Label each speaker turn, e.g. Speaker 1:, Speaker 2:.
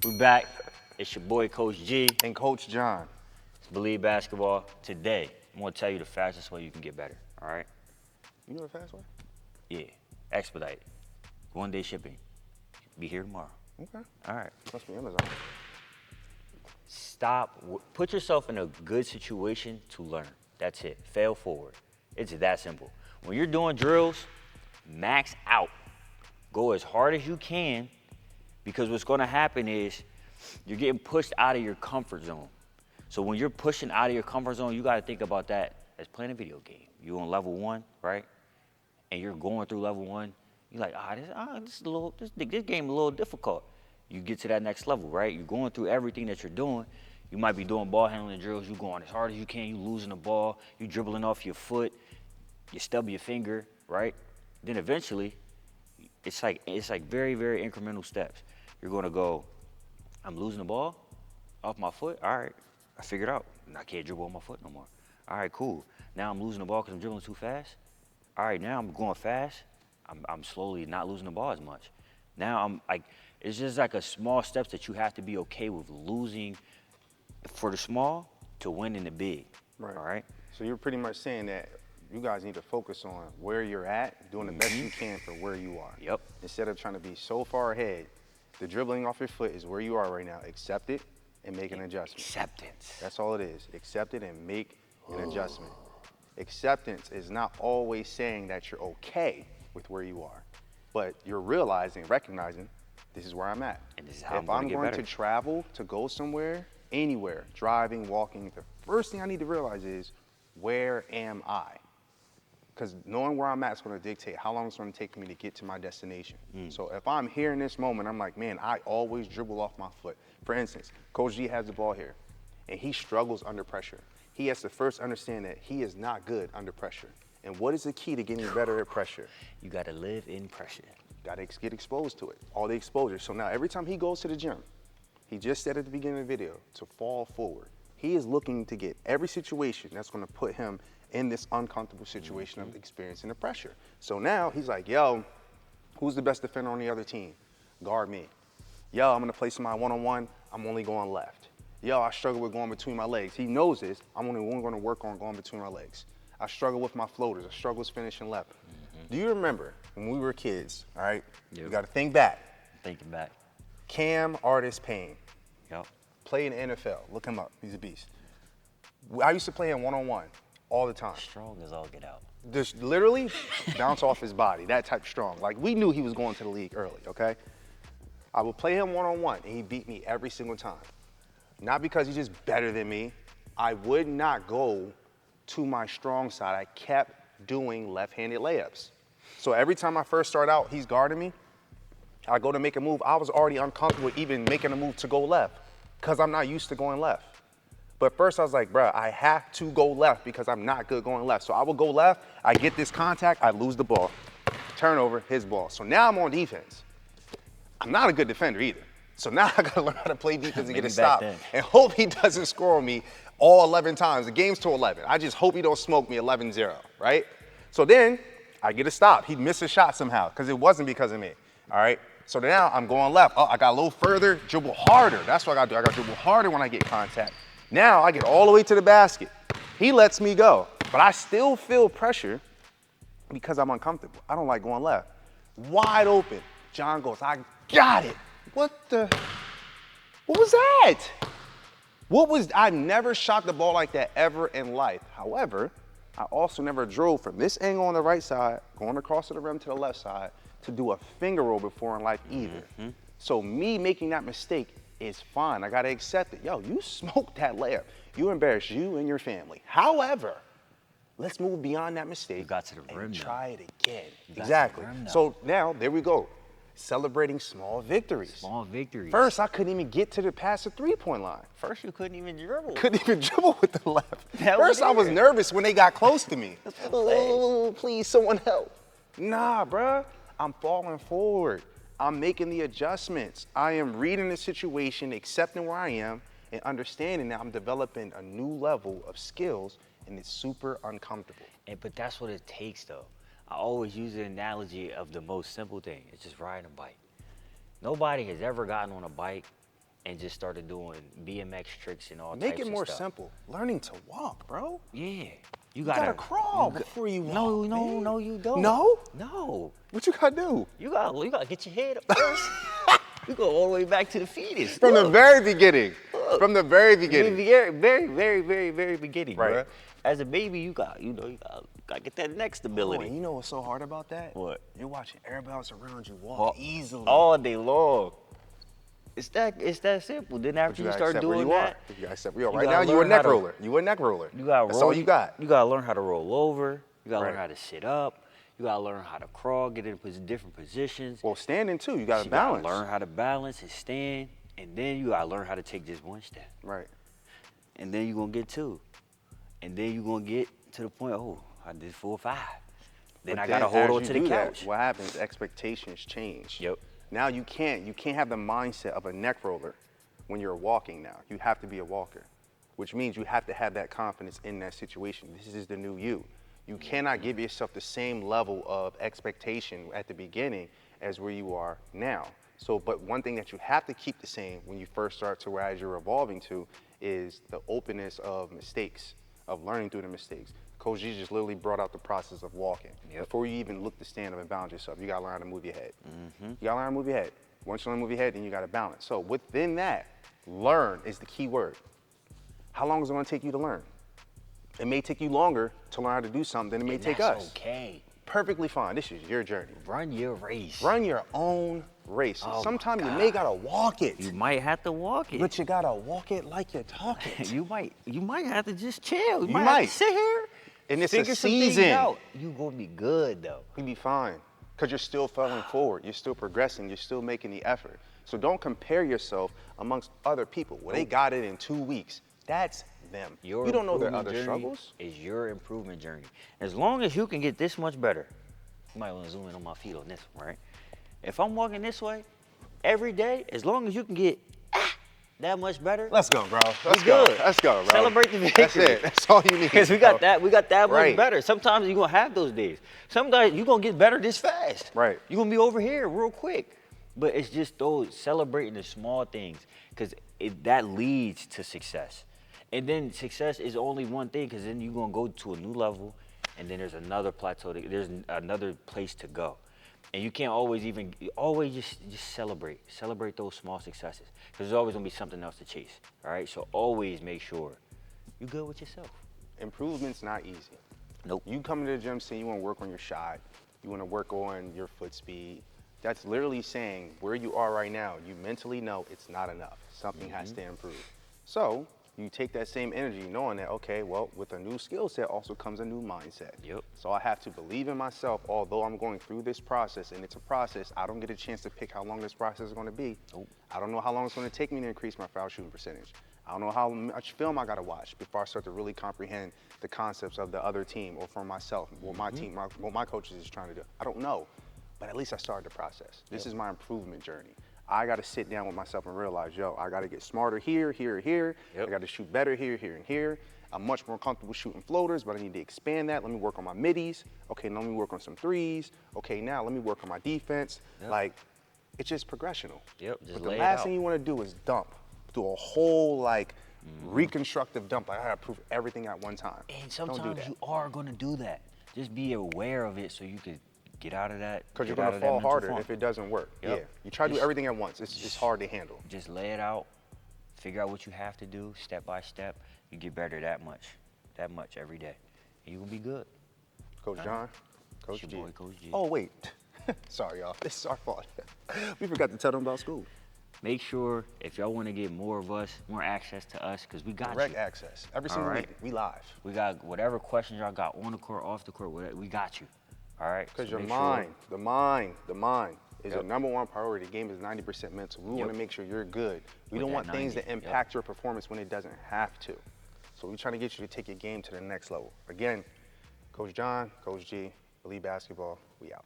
Speaker 1: We back. It's your boy Coach G.
Speaker 2: And Coach John.
Speaker 1: It's Believe Basketball. Today, I'm gonna tell you the fastest way you can get better. All right?
Speaker 2: You know the fast way?
Speaker 1: Yeah. Expedite. 1-day shipping. Be here tomorrow.
Speaker 2: Okay.
Speaker 1: All right.
Speaker 2: Must be Amazon.
Speaker 1: Put yourself in a good situation to learn. That's it. Fail forward. It's that simple. When you're doing drills, max out. Go as hard as you can, because what's gonna happen is you're getting pushed out of your comfort zone. So when you're pushing out of your comfort zone, you gotta think about that as playing a video game. You're on level 1, right? And you're going through level 1. You're like, this game a little difficult. You get to that next level, right? You're going through everything that you're doing. You might be doing ball handling drills. You're going as hard as you can. You losing the ball. You dribbling off your foot. You stub your finger, right? Then eventually, it's like very, very incremental steps. You're gonna go, I'm losing the ball off my foot. All right, I figured out. I can't dribble on my foot no more. All right, cool. Now I'm losing the ball because I'm dribbling too fast. All right, now I'm going fast. I'm slowly not losing the ball as much. Now I'm like, it's just like a small steps that you have to be okay with losing for the small to winning the big.
Speaker 2: Right.
Speaker 1: All right.
Speaker 2: So you're pretty much saying that you guys need to focus on where you're at, doing the best you can for where you are.
Speaker 1: Yep.
Speaker 2: Instead of trying to be so far ahead, the dribbling off your foot is where you are right now. Accept it and make an adjustment.
Speaker 1: Acceptance.
Speaker 2: That's all it is. Accept it and make an adjustment. Acceptance is not always saying that you're okay with where you are, but you're realizing, recognizing, this is where I'm at.
Speaker 1: And this is how
Speaker 2: If
Speaker 1: I'm
Speaker 2: I'm
Speaker 1: gonna
Speaker 2: going
Speaker 1: get
Speaker 2: to
Speaker 1: better.
Speaker 2: travel, to go somewhere, anywhere, driving, walking, the first thing I need to realize is, where am I? Because knowing where I'm at is going to dictate how long it's going to take for me to get to my destination. So if I'm here in this moment, I'm like, man, I always dribble off my foot. For instance, Coach G has the ball here, and he struggles under pressure. He has to first understand that he is not good under pressure. And what is the key to getting better at pressure?
Speaker 1: You gotta live in pressure.
Speaker 2: Got to get exposed to it, all the exposure. So now every time he goes to the gym, he just said at the beginning of the video, to fall forward. He is looking to get every situation that's going to put him in this uncomfortable situation of experiencing the pressure. So now he's like, yo, who's the best defender on the other team? Guard me. Yo, I'm going to play somebody one-on-one. I'm only going left. Yo, I struggle with going between my legs. He knows this. I'm only going to work on going between my legs. I struggle with my floaters. I struggle with finishing left. Do you remember when we were kids, all right?
Speaker 1: Yep.
Speaker 2: You got to think back.
Speaker 1: Thinking back.
Speaker 2: Cam Artis Payne.
Speaker 1: Yep.
Speaker 2: Played in the NFL. Look him up. He's a beast. I used to play him one-on-one all the time.
Speaker 1: Strong as all get out.
Speaker 2: Just literally bounce off his body, that type strong. Like, we knew he was going to the league early, okay? I would play him one-on-one, and he beat me every single time. Not because he's just better than me. I would not go to my strong side. I kept doing left-handed layups. So every time I first start out, he's guarding me. I go to make a move. I was already uncomfortable even making a move to go left because I'm not used to going left. But first I was like, bruh, I have to go left because I'm not good going left. So I will go left, I get this contact, I lose the ball. Turnover, his ball. So now I'm on defense. I'm not a good defender either. So now I gotta learn how to play defense and get
Speaker 1: Maybe
Speaker 2: a
Speaker 1: back
Speaker 2: stop
Speaker 1: then.
Speaker 2: and hope he doesn't score on me all 11 times. The game's to 11. I just hope he don't smoke me 11-0, right? So then I get a stop. He'd miss a shot somehow because it wasn't because of me, all right? So now I'm going left. Oh, I got a little further, dribble harder. That's what I gotta do. I gotta dribble harder when I get contact. Now I get all the way to the basket. He lets me go, but I still feel pressure because I'm uncomfortable. I don't like going left. Wide open. John goes, I got it. What was that? I never shot the ball like that ever in life. However, I also never drove from this angle on the right side, going across to the rim to the left side, to do a finger roll before in life either. So me making that mistake is fine. I gotta accept it. Yo, you smoked that layup. You embarrassed you and your family. However, let's move beyond that mistake.
Speaker 1: You got to the rim
Speaker 2: and
Speaker 1: now.
Speaker 2: try it again.
Speaker 1: You got to the
Speaker 2: Exactly.
Speaker 1: rim now.
Speaker 2: So now, there we go. Celebrating small victories.
Speaker 1: Small victories.
Speaker 2: First, I couldn't even get to the past the three-point line.
Speaker 1: First you couldn't even dribble.
Speaker 2: Couldn't even dribble with the left.
Speaker 1: That was
Speaker 2: First, I was
Speaker 1: weird.
Speaker 2: nervous when they got close to me.
Speaker 1: That's what I'm saying.
Speaker 2: Oh, please, someone help. Nah, bruh. I'm falling forward. I'm making the adjustments. I am reading the situation, accepting where I am, and understanding that I'm developing a new level of skills, and it's super uncomfortable.
Speaker 1: But that's what it takes, though. I always use the analogy of the most simple thing. It's just riding a bike. Nobody has ever gotten on a bike and just started doing BMX tricks and all
Speaker 2: Make
Speaker 1: types
Speaker 2: it more
Speaker 1: of stuff.
Speaker 2: simple. Learning to walk, bro.
Speaker 1: Yeah. You
Speaker 2: You
Speaker 1: gotta,
Speaker 2: gotta crawl
Speaker 1: you
Speaker 2: before you walk.
Speaker 1: No,
Speaker 2: man.
Speaker 1: no, you don't.
Speaker 2: No?
Speaker 1: No.
Speaker 2: What you gotta do?
Speaker 1: You gotta get your head up first. You go all the way back to the fetus.
Speaker 2: From the
Speaker 1: Look.
Speaker 2: very beginning.
Speaker 1: Look.
Speaker 2: From the very beginning.
Speaker 1: Very, very, very, very, very beginning,
Speaker 2: Right.
Speaker 1: bruh. As a baby, you gotta get that neck
Speaker 2: Oh,
Speaker 1: stability.
Speaker 2: and you know what's so hard about that?
Speaker 1: What?
Speaker 2: You're watching everybody else around you walk
Speaker 1: All-
Speaker 2: easily.
Speaker 1: all day long. It's that simple. Then
Speaker 2: But
Speaker 1: after you
Speaker 2: gotta
Speaker 1: start
Speaker 2: accept where
Speaker 1: doing
Speaker 2: you
Speaker 1: that,
Speaker 2: are. You gotta accept where you are.
Speaker 1: you
Speaker 2: Right
Speaker 1: gotta
Speaker 2: now, you a
Speaker 1: learn how
Speaker 2: neck
Speaker 1: to-
Speaker 2: roller. You a neck roller.
Speaker 1: you gotta
Speaker 2: That's
Speaker 1: roll.
Speaker 2: all you got.
Speaker 1: You gotta learn how to roll over. You gotta learn
Speaker 2: Right.
Speaker 1: how to sit up. You gotta learn how to crawl, get in different positions.
Speaker 2: Well, standing too, you gotta
Speaker 1: You
Speaker 2: balance.
Speaker 1: gotta learn how to balance and stand, and then you gotta learn how to take just one step,
Speaker 2: Right.
Speaker 1: and then you're gonna get two, and then you're gonna get to the point. Oh, I did 4 or 5. Then
Speaker 2: But
Speaker 1: I gotta hold
Speaker 2: as
Speaker 1: on
Speaker 2: you
Speaker 1: to the
Speaker 2: do that,
Speaker 1: couch.
Speaker 2: what happens? Expectations change.
Speaker 1: Yep.
Speaker 2: Now you can't have the mindset of a neck roller when you're walking now. You have to be a walker, which means you have to have that confidence in that situation. This is the new you. You cannot give yourself the same level of expectation at the beginning as where you are now. So, but one thing that you have to keep the same when you first start to as you're evolving to is the openness of mistakes, of learning through the mistakes. Coach G just literally brought out the process of walking.
Speaker 1: Yep.
Speaker 2: Before you even look to stand up and balance yourself, you gotta learn how to move your head. You gotta learn how to move your head. Once you learn to move your head, then you gotta balance. So within that, learn is the key word. How long is it gonna take you to learn? It may take you longer to learn how to do something than it may
Speaker 1: And
Speaker 2: take
Speaker 1: that's
Speaker 2: us.
Speaker 1: okay.
Speaker 2: Perfectly fine. This is your journey.
Speaker 1: Run your race.
Speaker 2: Run your own race.
Speaker 1: Oh my
Speaker 2: Sometimes you
Speaker 1: God.
Speaker 2: may gotta walk it,
Speaker 1: You might have to walk it.
Speaker 2: but you gotta walk it like you're talking.
Speaker 1: You might have to just chill. You
Speaker 2: You
Speaker 1: might have
Speaker 2: might.
Speaker 1: to sit here
Speaker 2: And it's a
Speaker 1: figure some things
Speaker 2: season.
Speaker 1: out. You gonna be good though.
Speaker 2: You'll be fine because you're still falling forward. You're still progressing. You're still making the effort. So don't compare yourself amongst other people. Well, they got it in 2 weeks. That's them.
Speaker 1: Your
Speaker 2: You don't know their
Speaker 1: improvement
Speaker 2: other
Speaker 1: journey
Speaker 2: struggles.
Speaker 1: Is your improvement journey. As long as you can get this much better, you might want to zoom in on my feet on this one, right? If I'm walking this way every day, as long as you can get that much better,
Speaker 2: Let's go, bro. Let's
Speaker 1: we
Speaker 2: go.
Speaker 1: good.
Speaker 2: Let's go, bro.
Speaker 1: Celebrate the
Speaker 2: That's
Speaker 1: victory.
Speaker 2: it. That's all you need.
Speaker 1: because we
Speaker 2: bro.
Speaker 1: got that much
Speaker 2: Right.
Speaker 1: better. Sometimes you're gonna have those days. Sometimes you're gonna get better this fast.
Speaker 2: Right.
Speaker 1: You're gonna be over here real quick. But it's just those celebrating the small things, because that leads to success. And then success is only one thing, because then you're gonna go to a new level, and then there's another plateau. There's another place to go, and you can't always just celebrate those small successes, because there's always gonna be something else to chase. All right, so always make sure you're good with yourself.
Speaker 2: Improvement's not easy.
Speaker 1: Nope.
Speaker 2: You come to the gym saying you want to work on your shot, you want to work on your foot speed. That's literally saying where you are right now, you mentally know it's not enough. Something has to improve. So you take that same energy knowing that, okay, well, with a new skill set also comes a new mindset.
Speaker 1: Yep.
Speaker 2: So I have to believe in myself, although I'm going through this process, and it's a process. I don't get a chance to pick how long this process is going to be.
Speaker 1: Nope.
Speaker 2: I don't know how long it's going to take me to increase my foul shooting percentage. I don't know how much film I got to watch before I start to really comprehend the concepts of the other team or for myself, what my team, what my coaches is trying to do. I don't know, but at least I started the process. This is my improvement journey. I got to sit down with myself and realize, yo, I got to get smarter here, here, here.
Speaker 1: Yep.
Speaker 2: I got to shoot better here, here, and here. I'm much more comfortable shooting floaters, but I need to expand that. Let me work on my middies. Okay, now let me work on some threes. Okay, now let me work on my defense.
Speaker 1: Yep.
Speaker 2: Like, it's just progressional.
Speaker 1: Yep, just
Speaker 2: But the
Speaker 1: lay it
Speaker 2: last
Speaker 1: out.
Speaker 2: thing you want to do is dump. Do a whole, like, reconstructive dump. Like, I got to prove everything at one time.
Speaker 1: And
Speaker 2: Don't do
Speaker 1: sometimes
Speaker 2: that.
Speaker 1: you are gonna do that. Just be aware of it so you could get out of that.
Speaker 2: Because you're
Speaker 1: get out
Speaker 2: going to
Speaker 1: of that
Speaker 2: fall
Speaker 1: mental
Speaker 2: harder
Speaker 1: funk.
Speaker 2: if it doesn't work.
Speaker 1: Yep.
Speaker 2: Yeah. You try to do
Speaker 1: Just-
Speaker 2: everything at once. It's hard to handle.
Speaker 1: Just lay it out, figure out what you have to do step by step. You get better that much every day. And you will be good.
Speaker 2: Coach John, Coach
Speaker 1: your
Speaker 2: G.
Speaker 1: boy, Coach G.
Speaker 2: Oh, wait. Sorry, y'all. This is our fault. We forgot to tell them about school.
Speaker 1: Make sure if y'all want to get more of us, more access to us, because we got
Speaker 2: Direct
Speaker 1: you.
Speaker 2: access. Every single
Speaker 1: right.
Speaker 2: meeting. We live.
Speaker 1: We got whatever questions y'all got on the court, off the court, whatever, we got you. All right?
Speaker 2: Because
Speaker 1: So
Speaker 2: your
Speaker 1: make
Speaker 2: mind, the mind is
Speaker 1: Yep.
Speaker 2: your number one priority. The game is 90% mental. We want
Speaker 1: Yep.
Speaker 2: to make sure you're good. We
Speaker 1: With
Speaker 2: don't
Speaker 1: that
Speaker 2: want things
Speaker 1: 90,
Speaker 2: to impact your performance when it doesn't have to. So we're trying to get you to take your game to the next level. Again, Coach John, Coach G, Elite Basketball, we out.